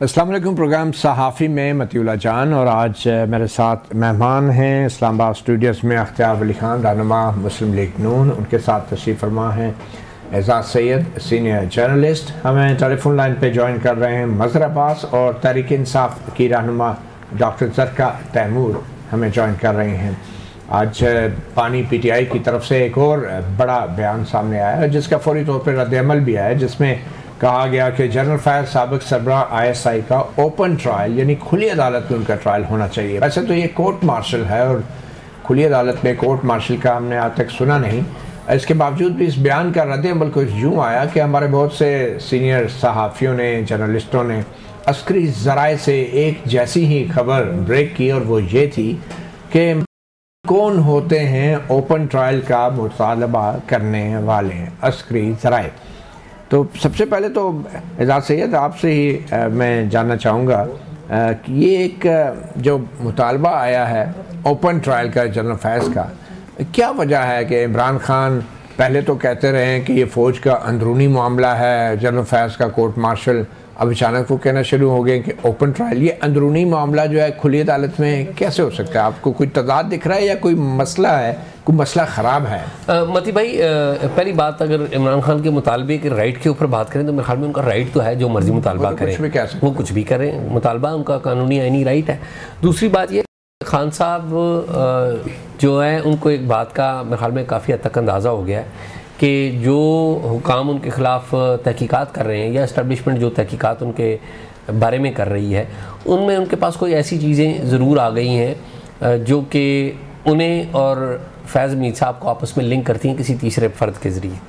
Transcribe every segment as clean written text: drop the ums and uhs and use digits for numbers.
अस्सलाम वालेकुम। प्रोग्राम सहाफ़ी में मतीउल्लाह जान और आज मेरे साथ मेहमान हैं इस्लामाबाद स्टूडियोज़ में अख्तियार वली खान, रहनुमा मुस्लिम लीग नून। उनके साथ तशरीफ़ फरमा हैं एजाज़ सैयद, सीनियर जर्नलिस्ट। हमें टेलीफोन लाइन पे ज्वाइन कर रहे हैं मज़हर अब्बास और तहरीक इंसाफ की रहनुमा डॉक्टर ज़रका तैमूर हमें ज्वाइन कर रहे हैं। आज पानी PTI की तरफ से एक और बड़ा बयान सामने आया है जिसका फौरी तौर पर रद्द-ए-अमल भी आया, जिसमें कहा गया कि जनरल फैज़ साबिक़ सरबराह ISI का ओपन ट्रायल यानी खुली अदालत में उनका ट्रायल होना चाहिए। वैसे तो ये कोर्ट मार्शल है और खुली अदालत में कोर्ट मार्शल का हमने आज तक सुना नहीं। इसके बावजूद भी इस बयान का रद्द-ए-अमल कुछ यूँ आया कि हमारे बहुत से सीनियर सहाफ़ियों ने, जर्नलिस्टों ने अस्करी ज़राए से एक जैसी ही खबर ब्रेक की और वो ये थी कि कौन होते हैं ओपन ट्रायल का मुतालबा करने वाले अस्करी ज़राए। तो सबसे पहले तो एजाज़ सैयद आपसे ही मैं जानना चाहूँगा कि ये एक जो मुतालबा आया है ओपन ट्रायल का जनरल फैज़ का, क्या वजह है कि इमरान खान पहले तो कहते रहे हैं कि ये फ़ौज का अंदरूनी मामला है, जनरल फैज़ का कोर्ट मार्शल, अब अचानक वो कहना शुरू हो गए कि ओपन ट्रायल। ये अंदरूनी मामला जो है खुली अदालत में कैसे हो सकता है? आपको कोई तजाद दिख रहा है या कोई मसला है, कोई मसला ख़राब है? मती भाई, पहली बात, अगर इमरान खान के मुतालबे के राइट के ऊपर बात करें तो मेरे ख्याल में उनका राइट तो है, जो मर्जी मुतालबा करें, वो कुछ भी करें, मुतालबा उनका कानूनी आईनी राइट है। दूसरी बात ये, खान साहब जो है उनको एक बात का मेरे ख्याल में काफ़ी हद तक अंदाज़ा हो गया है कि जो हुकाम उनके ख़िलाफ़ तहकीकात कर रहे हैं या इस्टेब्लिशमेंट जो तहकीकात उनके बारे में कर रही है, उनमें उनके पास कोई ऐसी चीज़ें ज़रूर आ गई हैं जो कि उन्हें और फैज़ मीर साहब को आपस में लिंक करती हैं किसी तीसरे फ़र्द के ज़रिए।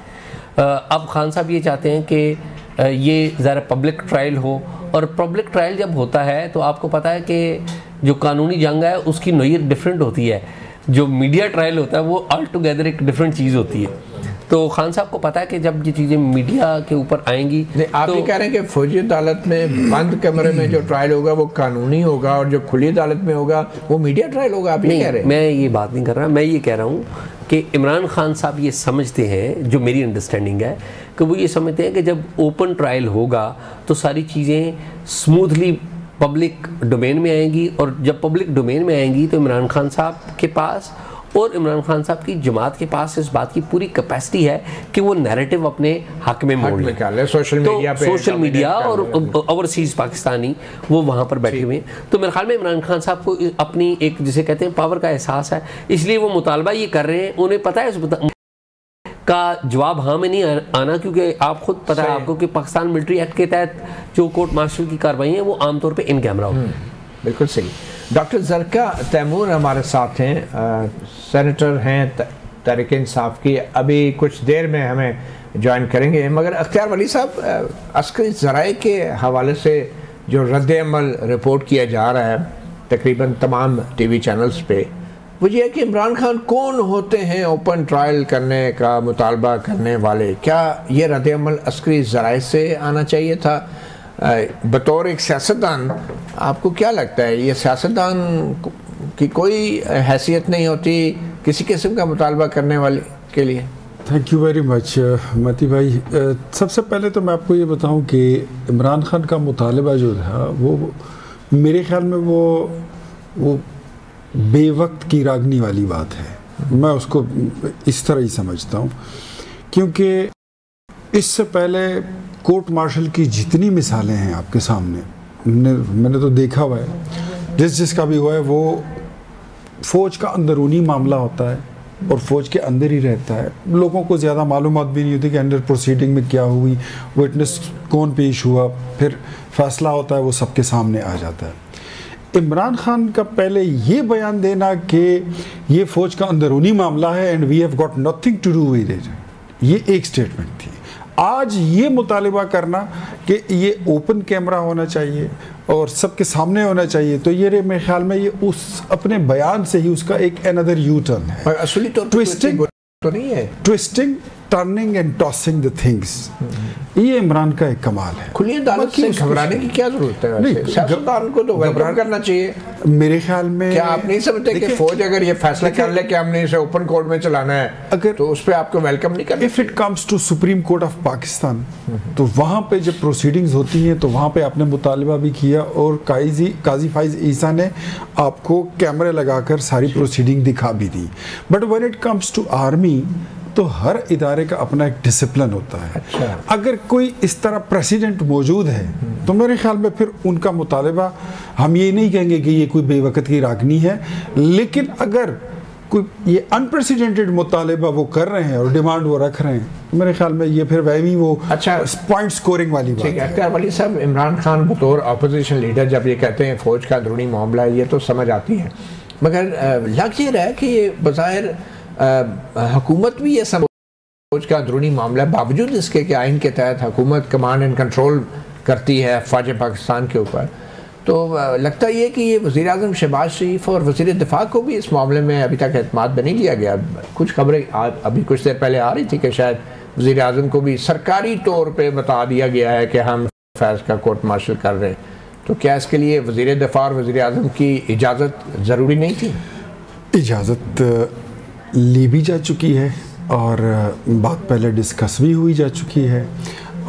अब खान साहब ये चाहते हैं कि ये ज़रा पब्लिक ट्रायल हो, और पब्लिक ट्रायल जब होता है तो आपको पता है कि जो कानूनी जंग है उसकी नोयत डिफरेंट होती है, जो मीडिया ट्रायल होता है वो ऑल टुगेदर एक डिफरेंट चीज़ होती है। तो खान साहब को पता है कि जब ये चीज़ें मीडिया के ऊपर आएंगी, आप तो ये कह रहे हैं कि फौजी अदालत में बंद कमरे में जो ट्रायल होगा वो कानूनी होगा और जो खुली अदालत में होगा वो मीडिया ट्रायल होगा? आप ये कह रहे हैं? मैं ये बात नहीं कर रहा, मैं ये कह रहा हूँ कि इमरान खान साहब ये समझते हैं, जो मेरी अंडरस्टैंडिंग है कि वो ये समझते हैं कि जब ओपन ट्रायल होगा तो सारी चीज़ें स्मूथली पब्लिक डोमेन में आएंगी, और जब पब्लिक डोमेन में आएंगी तो इमरान खान साहब के पास और इमरान खान साहब की जमात के पास इस बात की पूरी कैपेसिटी है कि वो नैरेटिव अपने हक में मोड़ लें। सोशल मीडिया और ओवरसीज़ पाकिस्तानी वो वहाँ पर बैठे हुए हैं। तो मेरे ख्याल में इमरान खान साहब को अपनी एक, जिसे कहते हैं, पावर का एहसास है, इसलिए वो मुतालबा ये कर रहे हैं। उन्हें पता है उस का जवाब हाँ में नहीं आना, क्योंकि आप खुद पता है आपको कि पाकिस्तान मिलिट्री एक्ट के तहत जो कोर्ट मार्शल की कार्रवाई है वो आमतौर पर इन कैमरा होती है। बिल्कुल सही। डॉक्टर ज़रका तैमूर हमारे साथ हैं, सेनेटर हैं तहरीक इंसाफ की, अभी कुछ देर में हमें ज्वाइन करेंगे। मगर अख्तियार वली साहब, अस्करी ज़राए के हवाले से जो रद्द-ए-अमल रिपोर्ट किया जा रहा है तकरीबन तमाम TV चैनल्स पे, वो ये है कि इमरान खान कौन होते हैं ओपन ट्रायल करने का मुतालबा करने वाले? क्या ये रद्द-ए-अमल अस्करी ज़राए से आना चाहिए था? बतौर एक सियासतदान आपको क्या लगता है, ये सियासतदान की कोई हैसियत नहीं होती किसी किस्म का मुतालबा करने वाले के लिए? थैंक यू वेरी मच मती भाई। सबसे पहले तो मैं आपको ये बताऊं कि इमरान खान का मुतालबा जो था वो मेरे ख्याल में वो बेवक्त की रागनी वाली बात है। मैं उसको इस तरह ही समझता हूँ, क्योंकि इससे पहले कोर्ट मार्शल की जितनी मिसालें हैं आपके सामने, मैंने तो देखा हुआ है, जिसका भी हुआ है वो फ़ौज का अंदरूनी मामला होता है और फ़ौज के अंदर ही रहता है। लोगों को ज़्यादा मालूमात भी नहीं होती कि अंडर प्रोसीडिंग में क्या हुई, विटनेस कौन पेश हुआ, फिर फैसला होता है, वो सबके सामने आ जाता है। इमरान खान का पहले ये बयान देना कि ये फ़ौज का अंदरूनी मामला है and we have got nothing to do with it, ये एक स्टेटमेंट थी। आज ये मुतालिबा करना कि ये ओपन कैमरा होना चाहिए और सबके सामने होना चाहिए, तो ये मेरे ख्याल में ये उस अपने बयान से ही उसका एक अनदर यू टर्न है। असली तौर पर ट्विस्टिंग तो नहीं है, twisting turning and tossing the things, ये इमरान का एक कमाल है। खुली अदालत से घबराने की क्या जरूरत है? सियासतदान को तो वेलकम करना चाहिए मेरे ख्याल में। क्या आप नहीं समझते कि फौज अगर ये फैसला कर ले कि हमने इसे ओपन कोर्ट में चलाना है, अगर तो उस पर आपको वेलकम नहीं करना? If it comes to Supreme Court of Pakistan, तो वहाँ पे जब प्रोसीडिंग्स होती हैं तो वहाँ पे आपने मुतालबा भी किया और काजी फाइज ईसा ने आपको कैमरे लगाकर सारी प्रोसीडिंग दिखा भी दी। But when it comes to army तो हर इदारे का अपना एक डिसिप्लिन होता है। अच्छा। अगर कोई इस तरह प्रेसिडेंट मौजूद है तो मेरे ख्याल में फिर उनका मुतालबा, हम ये नहीं कहेंगे कि ये कोई बेवकत की रागनी है, लेकिन अगर कोई ये अनप्रेसिडेंटेड मुतालबा वो कर रहे हैं और डिमांड वो रख रहे हैं, मेरे ख्याल में ये फिर वही वो अच्छा पॉइंट स्कोरिंग वाली बात है। अख्तर वली साहब, इमरान खान बतौर अपोजिशन लीडर जब ये कहते हैं फौज का अंदरूनी मामला है, ये तो समझ आती है, मगर लग ये रहा है कि ये बज़ाहिर हुकूमत भी ये सब फौज का अंदरूनी मामला है, बावजूद इसके कि आइन के तहत हुकूमत कमांड एंड कंट्रोल करती है फ़ौज पाकिस्तान के ऊपर। तो लगता ये कि ये वज़ीर आज़म शहबाज शरीफ और वज़ीर दिफा को भी इस मामले में अभी तक एतमाद में नहीं लिया गया। कुछ खबरें अभी कुछ देर पहले आ रही थी कि शायद वज़ीर आज़म को भी सरकारी तौर पर बता दिया गया है कि हम फैज़ का कोर्ट मार्शल कर रहे हैं। तो क्या इसके लिए वज़ीर दिफा और वज़ीर आज़म की इजाज़त ज़रूरी नहीं थी? इजाज़त ली भी जा चुकी है और बात पहले डिस्कस भी हुई जा चुकी है,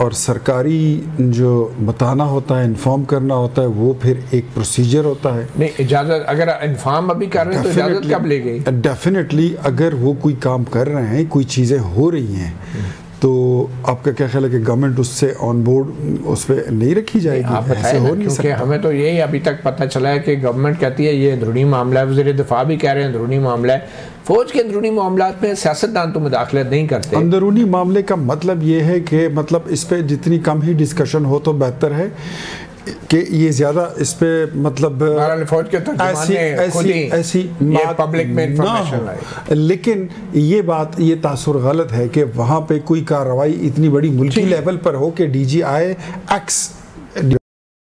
और सरकारी जो बताना होता है, इन्फॉर्म करना होता है, वो फिर एक प्रोसीजर होता है। नहीं, इजाज़त अगर इन्फॉर्म अभी कर रहे हैं तो इजाज़त कब ले गई? डेफिनेटली अगर वो कोई काम कर रहे हैं, कोई चीज़ें हो रही हैं, तो आपका क्या ख्याल है कि गवर्नमेंट उससे ऑन बोर्ड उस पर नहीं रखी जाएगी? आप ऐसे हो नहीं सकता। हमें तो यही अभी तक पता चला है कि गवर्नमेंट कहती है ये अंदरूनी मामला है, वज़ीर दिफा भी कह रहे हैं अंदरूनी मामला है। फौज के अंदरूनी मामलात में सियासतदान तो मुदाखलत नहीं करते। अंदरूनी मामले का मतलब ये है कि मतलब इस पर जितनी कम ही डिस्कशन हो तो बेहतर है कि ये ज्यादा इस पे मतलब फौज के ऐसी पब्लिक में इंफॉर्मेशन आए। लेकिन ये बात, ये तासुर गलत है कि वहाँ पे कोई कार्रवाई इतनी बड़ी मुल्की लेवल पर हो कि DGI एक्स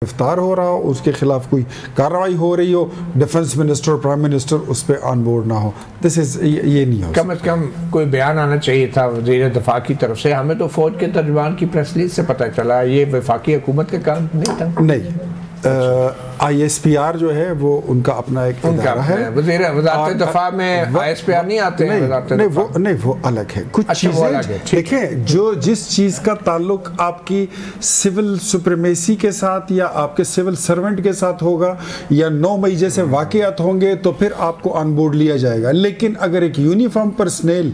गिरफ्तार हो रहा हो, उसके खिलाफ कोई कार्रवाई हो रही हो, डिफेंस मिनिस्टर प्राइम मिनिस्टर उस पर ऑन बोर्ड ना हो। दिस इज ये नहीं हो। कम से कम कोई बयान आना चाहिए था वज़ीर दिफा की तरफ से। हमें तो फौज के तर्जुमान की प्रेस रिलीज से पता चला, ये वफाकी हुकूमत का काम नहीं था। नहीं, ISPR जो है वो उनका अपना एक इदारा है। वज़ारत दिफा में ISPR नहीं आते हैं? नहीं, वो अलग है। कुछ चीजें देखें, जो जिस चीज का ताल्लुक आपकी सिविल सुप्रीमेसी के साथ या आपके सिविल सर्वेंट के साथ होगा या 9 मई जैसे वाक़यात होंगे तो फिर आपको ऑन बोर्ड लिया जाएगा। लेकिन अगर एक यूनिफॉर्म पर्सनल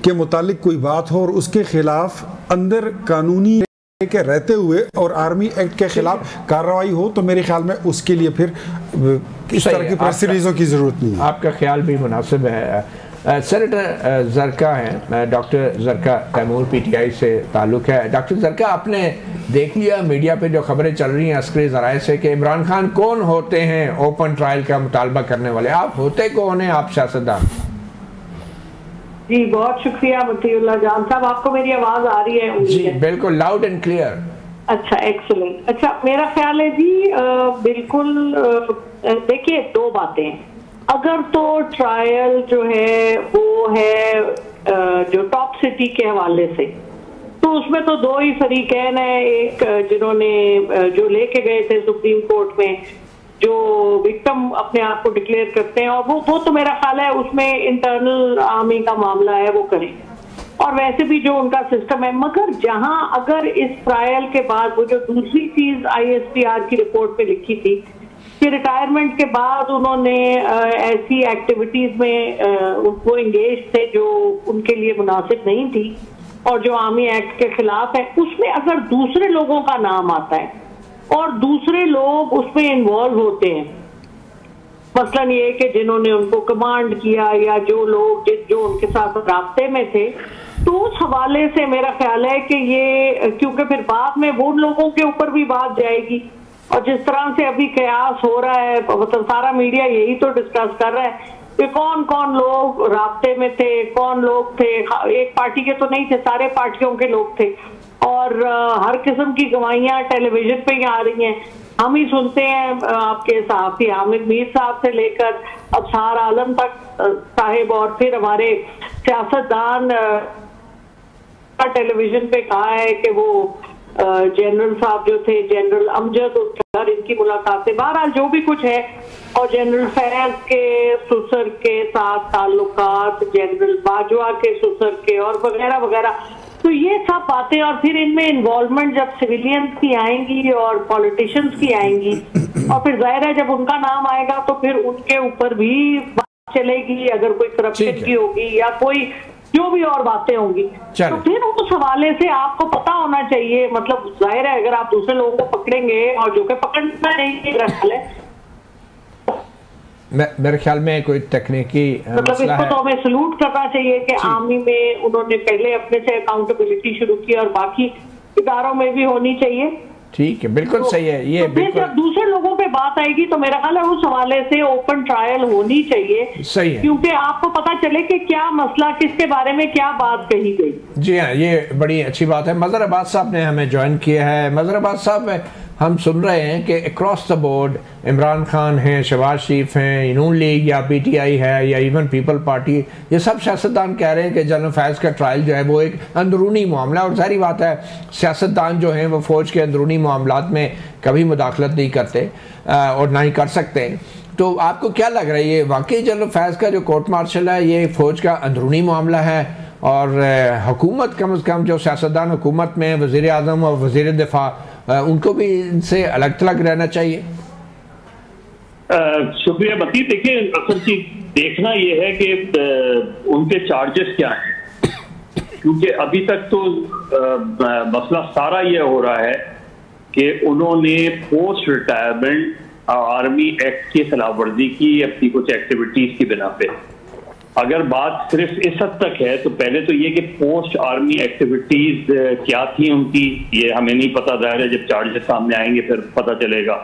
के मुतालिक कोई बात हो और उसके खिलाफ अंदर कानूनी के रहते हुए और आर्मी एक्ट के खिलाफ कार्रवाई हो तो मेरे ख्याल में उसके लिए फिर इस तरह की प्रेस रिलीजों की जरूरत नहीं है। आपका ख्याल भी मुनासिब है। सेनेटर जरका हैं, डॉक्टर जरका तैमूर PTI से ताल्लुक़ है। डॉक्टर जरका, आपने देख लिया मीडिया पे जो खबरें चल रही हैं अस्करी ज़राए से कि इमरान खान कौन होते हैं ओपन ट्रायल का मुतालबा करने वाले? आप होते कौन हैं? आप सियासतदान? जी बहुत शुक्रिया मतीउल्लाह जान साहब, आपको मेरी आवाज आ रही है? जी बिल्कुल, लाउड एंड क्लियर। अच्छा, एक्सीलेंट। अच्छा, मेरा ख्याल है जी बिल्कुल, देखिए 2 बातें। अगर तो ट्रायल जो है वो है जो टॉप सिटी के हवाले से, तो उसमें तो 2 ही फरीकैन है। एक जिन्होंने जो लेके गए थे सुप्रीम कोर्ट में, जो विक्टिम अपने आप को डिक्लेयर करते हैं, और वो तो मेरा ख्याल है उसमें इंटरनल आर्मी का मामला है, वो करें। और वैसे भी जो उनका सिस्टम है, मगर जहां अगर इस ट्रायल के बाद वो जो दूसरी चीज ISPR की रिपोर्ट में लिखी थी कि रिटायरमेंट के बाद उन्होंने ऐसी एक्टिविटीज में उनको एंगेज थे जो उनके लिए मुनासिब नहीं थी और जो आर्मी एक्ट के खिलाफ है, उसमें अगर दूसरे लोगों का नाम आता है और दूसरे लोग उसमें इन्वॉल्व होते हैं, मसलन ये कि जिन्होंने उनको कमांड किया या जो लोग जो उनके साथ रास्ते में थे, तो उस हवाले से मेरा ख्याल है कि ये, क्योंकि फिर बाद में वो लोगों के ऊपर भी बात जाएगी। और जिस तरह से अभी कयास हो रहा है, मतलब सारा मीडिया यही तो डिस्कस कर रहा है कि कौन कौन लोग रास्ते में थे, कौन लोग थे, एक पार्टी के तो नहीं थे, सारे पार्टियों के लोग थे। और हर किस्म की गवाहियां टेलीविजन पे ही आ रही हैं। हम ही सुनते हैं आपके सहाफी हामिद मीर साहब से लेकर अबसार आलम तक साहिब, और फिर हमारे सियासतदान का टेलीविजन पे कहा है कि वो जनरल साहब जो थे, जनरल अमजद और इनकी मुलाकातें, बहरहाल जो भी कुछ है, और जनरल फैज के सुसर के साथ ताल्लुकात, जनरल बाजवा के सुसर के, और वगैरह वगैरह, तो ये सब बातें, और फिर इनमें इन्वॉल्वमेंट जब सिविलियंस की आएंगी और पॉलिटिशियंस की आएंगी, और फिर जाहिर है जब उनका नाम आएगा तो फिर उनके ऊपर भी बात चलेगी, अगर कोई करप्शन की होगी या कोई जो भी और बातें होंगी, तो फिर उस हवाले से आपको पता होना चाहिए। मतलब जाहिर है अगर आप दूसरे लोगों को पकड़ेंगे, और जो कि पकड़ना नहीं है, मेरे ख्याल में कोई तकनीकी मतलब इसको तो हमें सलूट करना चाहिए कि आर्मी में उन्होंने पहले अपने से अकाउंटेबिलिटी शुरू की, और बाकी इदारों में भी होनी चाहिए। ठीक है, बिल्कुल सही है ये। तो फिर जब दूसरे लोगों पे बात आएगी तो मेरा ख्याल है उस हवाले से ओपन ट्रायल होनी चाहिए। सही है, क्योंकि आपको पता चले कि क्या मसला, किसके बारे में क्या बात कही गई। जी हाँ, ये बड़ी अच्छी बात है। मजहर अब्बास साहब ने हमें ज्वाइन किया है। मजहर अब्बास साहब, हम सुन रहे हैं कि across the board Imran Khan हैं, शहबाज शरीफ हैं, नून लीग या पीटीआई है या इवन पीपल पार्टी, ये सब सियासतदान कह रहे हैं कि जनरल फैज़ का ट्रायल जो है वो एक अंदरूनी मामला है। और सारी बात है, सियासतदान जो हैं वो फ़ौज के अंदरूनी मामलात में कभी मुदाखलत नहीं करते और ना ही कर सकते। तो आपको क्या लग रहा है, ये वाकई जनरल फैज़ का जो कोर्ट मार्शल है ये फ़ौज का अंदरूनी मामला है, और हुकूमत कम से कम जो सियासतदान हुकूमत में वज़ीर आज़म और वज़ीर दिफा उनको भी इनसे अलग थलग रहना चाहिए? शुक्रिया मती। देखिए, असल चीज देखना ये है कि उनके चार्जेस क्या हैं, क्योंकि अभी तक तो मसला सारा ये हो रहा है कि उन्होंने पोस्ट रिटायरमेंट आर्मी एक्ट की खिलाफ वर्जी की अपनी कुछ एक्टिविटीज की बिना पे। अगर बात सिर्फ इस हद तक है तो पहले तो ये कि पोस्ट आर्मी एक्टिविटीज क्या थी उनकी, ये हमें नहीं पता, जाहिर है जब चार्जेस सामने आएंगे फिर पता चलेगा।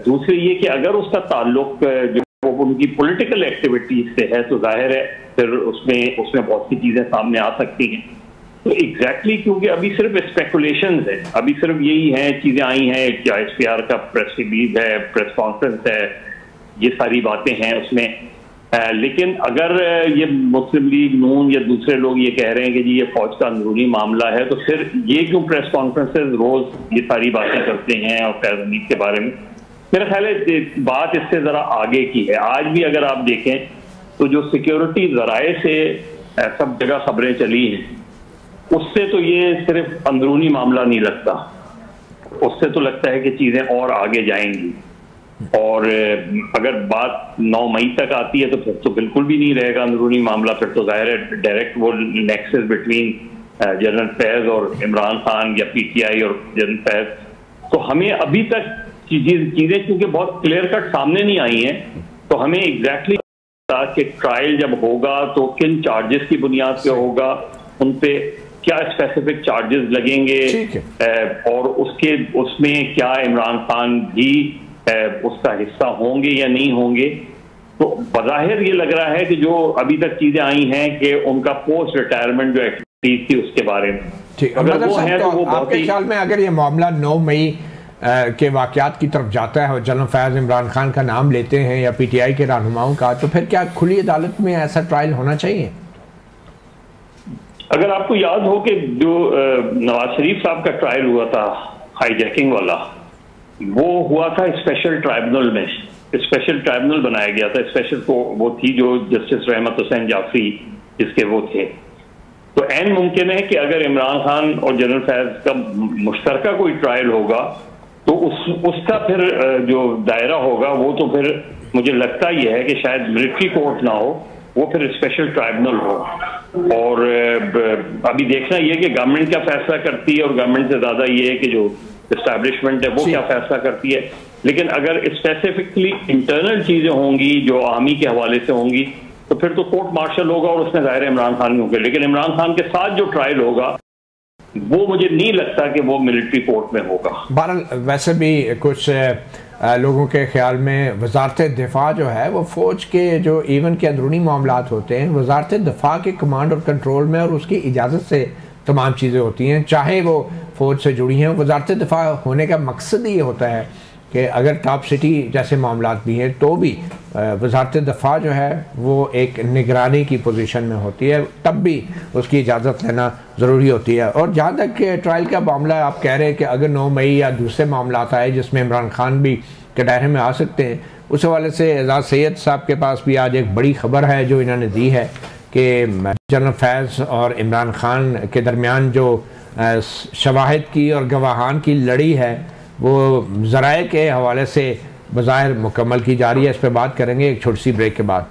दूसरी ये कि अगर उसका ताल्लुक जो उनकी पॉलिटिकल एक्टिविटीज से है तो जाहिर है फिर उसमें बहुत सी चीजें सामने आ सकती हैं। तो एग्जैक्टली क्योंकि अभी सिर्फ स्पेकुलेशंस है, अभी सिर्फ यही है, चीजें आई हैं, क्या SPR का प्रेस रिलीज है, प्रेस कॉन्फ्रेंस है, ये सारी बातें हैं उसमें। लेकिन अगर ये मुस्लिम लीग, नून या दूसरे लोग ये कह रहे हैं कि जी ये फौज का अंदरूनी मामला है, तो फिर ये क्यों प्रेस कॉन्फ्रेंसेस रोज ये सारी बातें करते हैं और फैज हमीद के बारे में? मेरा ख्याल है बात इससे जरा आगे की है। आज भी अगर आप देखें तो जो सिक्योरिटी जराए से सब जगह खबरें चली हैं, उससे तो ये सिर्फ अंदरूनी मामला नहीं लगता, उससे तो लगता है कि चीजें और आगे जाएंगी। और अगर बात 9 मई तक आती है तो फिर तो बिल्कुल भी नहीं रहेगा अंदरूनी मामला, फिर तो जाहिर है डायरेक्ट वो नेक्सस बिटवीन जनरल फैज और इमरान खान या PTI और जनरल फैज। तो हमें अभी तक चीजें क्योंकि बहुत क्लियर कट सामने नहीं आई हैं, तो हमें एग्जैक्टली कि ट्रायल जब होगा तो किन चार्जेस की बुनियाद पे होगा, उन पे क्या स्पेसिफिक चार्जेस लगेंगे, और उसमें क्या इमरान खान भी उसका हिस्सा होंगे या नहीं होंगे। तो बज़ाहिर ये लग रहा है कि जो अभी तक चीजें आई हैं कि उनका पोस्ट रिटायरमेंट जो एक्टिविटीज थी उसके बारे में, अगर वो है तो वो आपके ख्याल में अगर ये मामला 9 मई के वाक़यात की तरफ जाता है और जनरल फैज़ इमरान खान का नाम लेते हैं या PTI के रहनुमाओं का, तो फिर क्या खुली अदालत में ऐसा ट्रायल होना चाहिए? अगर आपको याद हो कि जो नवाज शरीफ साहब का ट्रायल हुआ था हाईजैकिंग वाला, वो हुआ था स्पेशल ट्राइब्यूनल में, स्पेशल ट्राइब्यूनल बनाया गया था। स्पेशल को वो थी जो जस्टिस रहमत हुसैन जाफरी जिसके वो थे। तो ऐन मुमकिन है कि अगर इमरान खान और जनरल फैज का मुश्तरका कोई ट्रायल होगा तो उसका फिर जो दायरा होगा वो तो फिर मुझे लगता ही है कि शायद मिलिट्री कोर्ट ना हो, वो फिर स्पेशल ट्राइब्यूनल हो। और अभी देखना ये कि गवर्नमेंट क्या फैसला करती है, और गवर्नमेंट से ज्यादा ये है कि जो एस्टैब्लिशमेंट है वो क्या फैसला करती है। लेकिन अगर स्पेसिफिकली इंटरनल चीजें होंगी जो आर्मी के हवाले से होंगी तो फिर तो कोर्ट मार्शल होगा और उसमें जाहिर इमरान खान होंगे। लेकिन इमरान खान के साथ जो ट्रायल होगा वो मुझे नहीं लगता कि वो मिलिट्री कोर्ट में होगा। बहरहाल वैसे भी कुछ लोगों के ख्याल में वजारत दिफा जो है वो फ़ौज के जो इवन के अंदरूनी मामलात होते हैं, वजारत दिफा के कमांड और कंट्रोल में और उसकी इजाज़त से तमाम चीज़ें होती हैं, चाहे वो फ़ौज से जुड़ी हैं। वजारत दिफा होने का मकसद ये होता है कि अगर टॉप सिटी जैसे मामलात भी हैं तो भी वजारत दफ़ा जो है वो एक निगरानी की पोजीशन में होती है, तब भी उसकी इजाज़त लेना ज़रूरी होती है। और जहाँ तक ट्रायल का मामला आप कह रहे हैं कि अगर 9 मई या दूसरे मामलात आए जिसमें इमरान खान भी के दायरे में आ सकते हैं, उस हवाले से एजाज़ सैयद साहब के पास भी आज एक बड़ी ख़बर है जो इन्होंने दी है कि जनरल फैज़ और इमरान खान के दरमियान जो शवाहिद की और गवाहान की लड़ी है वो ज़राए के हवाले से बज़ाहिर मुकम्मल की जा रही है। इस पर बात करेंगे एक छोटी सी ब्रेक के बाद।